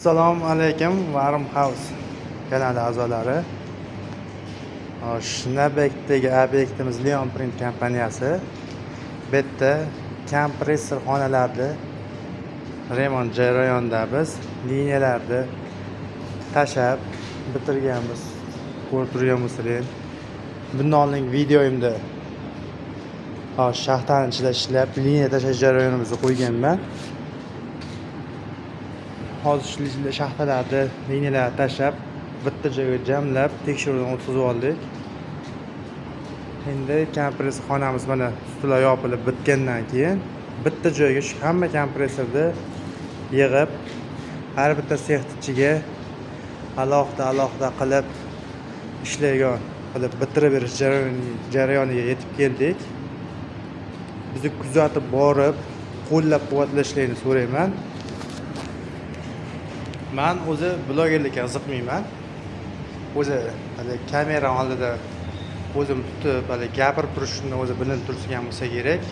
Assalomu alaykum, Warm House kanali a'zolari. Shinabekdagi obyektimiz Leon Print kompaniyasi. Bu yerda kompressor xonalarni remont jarayonida biz liniyalarni tashab bitirganmiz. Ko'rib turgan bo'lsangiz, bundan oldingi videoyimda shaxtani ichida ishlab liniya tashash jarayonimizni qo'yganman. Hozir shaxtalarni liniyalarni tashlab bitta joyga jamlab tekshiruvdan o'tkazib oldik. Endi kompressor xonamiz mana ustilar yopilib bitgandan keyin bitta joyga shu hamma kompressorni yig'ib har bitta sexni ichiga alohida qilib ishlaydigan qilib bitirib berish jarayoniga yetib keldik. Bizni kuzatib borib qo'llab-quvvatlashlarini so'rayman. Men o'zi blogerlikka qiziqmayman. O'zi kamera oldida o'zim tutib gapirib turishni o'zi bilinib turgan bo'lsa kerak.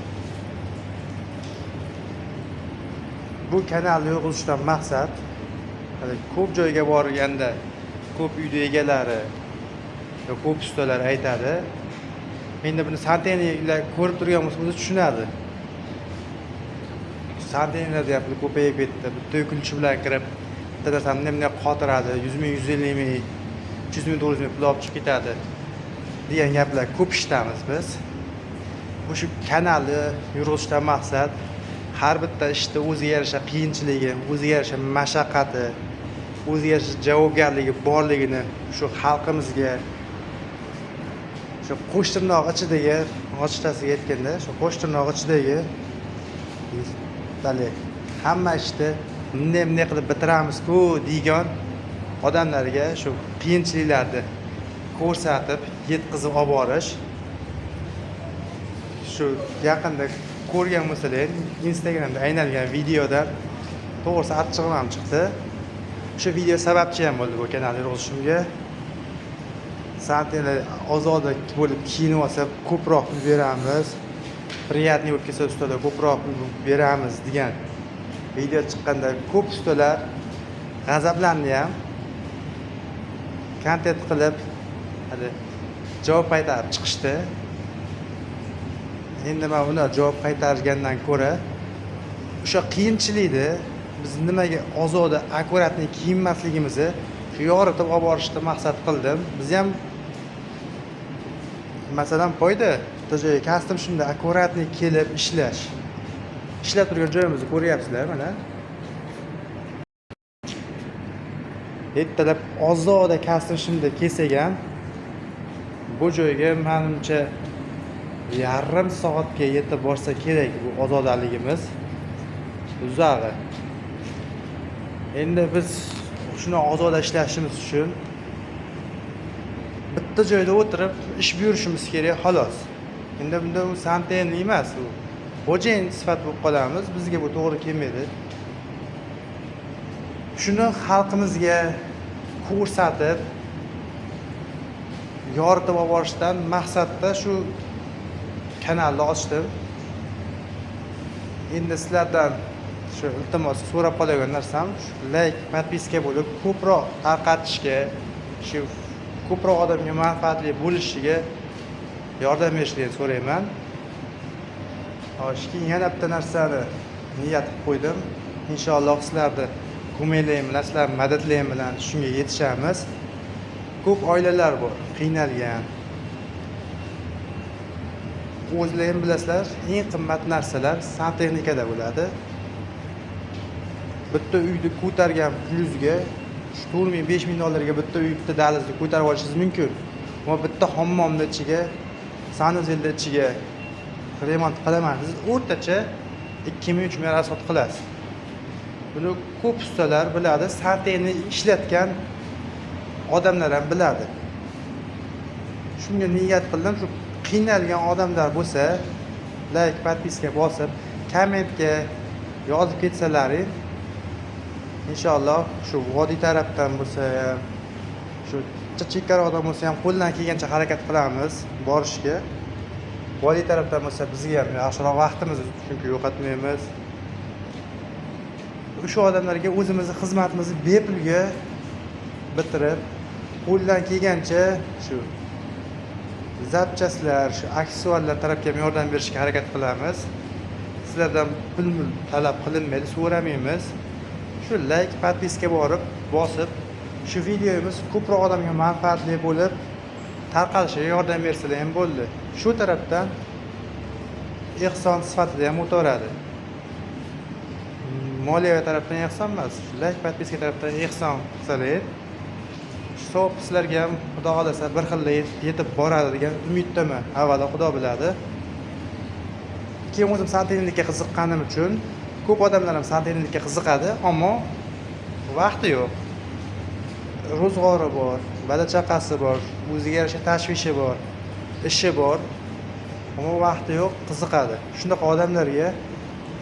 Bu kanalni yurg'izishdan maqsad ko'p joyga borganda ko'p uyda egalari va ko'p ustalar aytadi. Endi buni santeniyalar ko'rib turgan bo'lsa o'zi tushunadi. Santeniyalar deyapti, ko'payib ketdi. Bitta kunchi bilan kirib dadasam nima qotiradi, 100 ming, 150 ming, 300 ming, 400 ming pul olib chiqib ketadi degan gaplar ko'p eshitamiz biz. Shu kanalni yurg'izishdan maqsad har bitta ishda o'ziga yarasha qiyinchiligi, o'ziga yarasha mashaqqati, o'ziga yarasha javobgarligi borligini shu xalqimizga shu qo'sh tirnoq ichidagi, ochiqchasiga aytganda, shu qo'sh tirnoq ichidagi hamma ishni bunday qilib bitiramiz-ku degan odamlarga shu qiyinchiliklarni ko'rsatib, yetkazib olib borish. Shu yaqinda ko'rgan bo'lsangiz, Instagramda aylangan videoda to'g'risi achchig'im ham chiqdi. O'sha video sababchi ham bo'ldi bu kanal yurg'izishimga. Santiyalar ozoda bo'lib kiyinib olsa ko'proq pul beramiz, приятный bo'lib kelsa ustalar ko'proq pul beramiz degan video chiqqanda ko'p ustalar g'azablandi ham, kontent qilib javob qaytarib chiqishdi. Endi men ular javob qaytargandan ko'ra o'sha qiyinchilikni biz nimaga ozoda akkuratni kiyinmasligimizni yoritib olib borishni maqsad qildim. Biz ham masalan foyda joyga kastim shunda akkuratni kelib ishlab turgan joyimizni ko'ryapsizlar mana. Ertalab ozoda kastim shunda kelsak ham bu joyga menimcha yarim soatga yetib borsa kerak bu ozodaligimiz. Uzog'i. Endi biz shuni ozoda ishlashimiz uchun bitta joyda o'tirib ish buyurishimiz kerak xolos. Endi bunda u santenli emas, u xo'jayin sifat bo'lib qolamiz. Bizga bu to'g'ri kelmaydi. Shuni xalqimizga ko'rsatib, yoritib olib borishdan maqsadda shu kanalni ochdim. Endi sizlardan shu iltimos so'rab qoladigan narsam like, podpiska bo'lib ko'proq tarqatishga, shu ko'proq odamga manfaatli bo'lishiga yordam berishlarini so'rayman. Keyin yana bitta narsani niyat qilib qo'ydim. Inshaalloh sizlarni ko'maglaring bilan, sizlar madadlaring bilan shunga yetishamiz. Ko'p oilalar bor, qiynalgan. O'zlaring bilasizlar, eng qimmat narsalar santexnikada bo'ladi. Bitta uyni ko'targan pulingizga 4 ming, 5 ming dollarga bitta uy, bitta dahlizni ko'tarib olishingiz mumkin. Ammo bitta hammomni ichiga, sanuzelni ichiga remont qilaman. Siz o'rtacha 2 ming, 3 ming rasxod qilasiz. Buni ko'p ustalar biladi, santexni ishlatgan odamlar ham biladi. Shunga niyat qildim, shu qiynalgan odamlar bo'lsa, like, podpiska bosib, kommentga yozib ketsalaring, inshaalloh shu vodiy tarafdan bo'lsa ham, shu chekkaroqdan bo'lsa ham qo'ldan kelgancha harakat qilamiz borishga. Vodiy tarafdan bo'lsa bizga ham yaxshiroq vaqtimizni chunki yo'qotmaymiz. o'sha odamlarga o'zimizni xizmatimizni bepulga bitirib, qo'ldan kelgancha shu zapchastlar, shu aksessuarlar tarafga ham yordam berishga harakat qilamiz. Sizlardan pul talab qilinmaydi, so'ramaymiz. Shu like, podpiska bosib, shu videomiz ko'proq odamga manfaatli bo'lib, tarqalishiga yordam bersalar ham bo'ldi. Shu tarafdan ehson sifatida ham o'taveradi. Moliyaviy tarafdan ehson emas, like, podpiska tarafdan ehson qilsalar, savob sizlarga ham Xudo xolasa bir xil yetib boradi degan umiddaman. Avvalo Xudo biladi. Keyin o'zim san'atlikka qiziqqanim uchun ko'p odamlar ham san'atlikka qiziqadi, ammo vaqti yo'q. Ro'zg'ori bor, bola chaqasi bor, o'ziga yarasha tashvishi bor, ishi bor, ammo vaqti yo'q, qiziqadi. Shunaqa odamlarga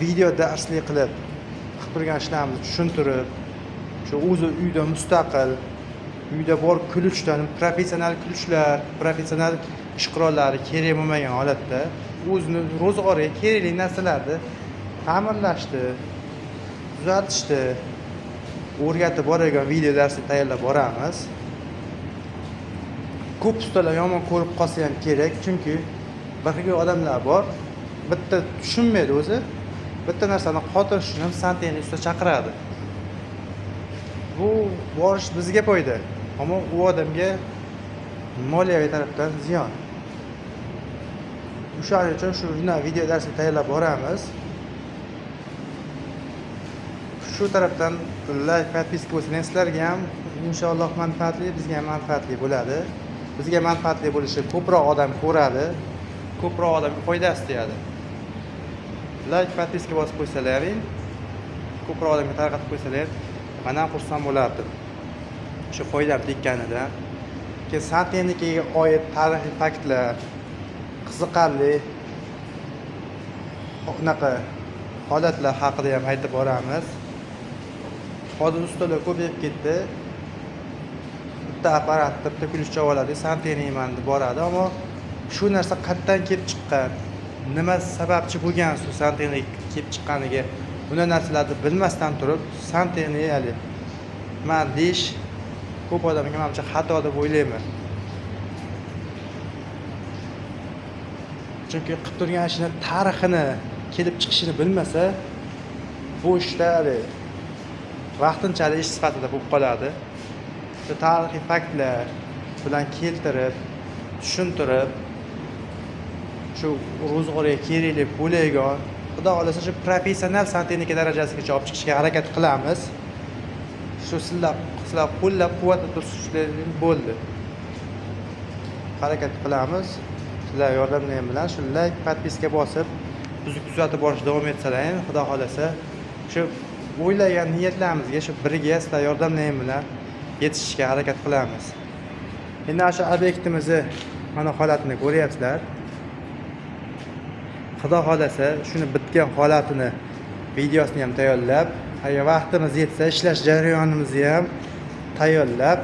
video darslik qilib turgan ishlarimizni tushuntirib, shu o'zi uyda mustaqil, uyda bor kulishdan, professional kulishlar, professional ish qurollari kerak bo'lmagan holatda o'zini ro'zg'origa kerakli narsalarni ta'minlashni, tuzatishni o'rgatib boradigan video darsni tayyorlab boramiz. Ko'p ustalar yomon ko'rib qolsa ham kerak, chunki bir xil odamlar bor, bitta tushunmaydi o'zi, bitta narsani qotirish uchun ham san'atni usta chaqiradi. Bu borish bizga foyda, ammo u odamga moliyaviy tarafdan ziyon. O'shaning uchun shu video darsni tayyorlab boramiz. Shu tarafdan like, podpiska bo'lsa, sizlarga ham inshaalloh manfaatli, bizga ham manfaatli bo'ladi. Bizga manfaatli bo'lishi ko'proq odam ko'radi, ko'proq odamga foydasi tegadi. Like, podpiska bosib qo'ysalaring, ko'proq odamga tarqatib qo'ysalar, men ham xursand bo'lardim. Shu foydam tekkanida. Keyin san'atga oid tarixiy faktlar, qiziqarli unaqa holatlar haqida ham aytib boramiz. Hozir ustalar ko'payib ketdi. Bitta apparat, bitta kulish chavoladi, san'atniyman deb boradi, ammo shu narsa qayerdan kelib chiqqan, nima sababchi bo'lgan shu san'atniy kelib chiqqaniga, bunday narsalarni bilmasdan turib, san'atniyali men deyish ko'p odamga menimcha xato deb o'ylayman. Chunki qilib turgan ishini, tarixini, kelib chiqishini bilmasa, bu ishda vaqtinchalik ish sifatida bo'lib qoladi. Shu tarixiy faktlar bilan keltirib, tushuntirib, shu ro'zg'orga kerakli bo'ladigan, Xudo xolasa shu professional san'atniki darajasigacha olib chiqishga harakat qilamiz. Shu sizlar qo'llab-quvvatlab turishlaring bo'ldi. Harakat qilamiz. Sizlar yordamlaring bilan shu like, podpiska bosib, bizni kuzatib borishda davom etsalaring, Xudo xolasa shu o'ylagan niyatlarimizga shu birga sizlar yordamlaring bilan yetishishga harakat qilamiz. Endi shu obyektimizni mana holatini ko'ryapsizlar. Xudo xolasa shuni bitgan holatini videosini ham tayyorlab, agar vaqtimiz yetsa ishlash jarayonimizni ham tayyorlab,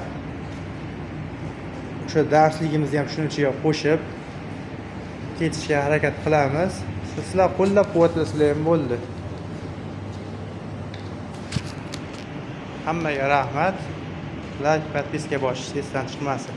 o'sha darsligimizni ham shuning ichiga qo'shib ketishga harakat qilamiz. Sizlar qo'llab-quvvatlasanglar ham bo'ldi. Hammaga rahmat. Like, podpiska bosish esdan chiqmasin.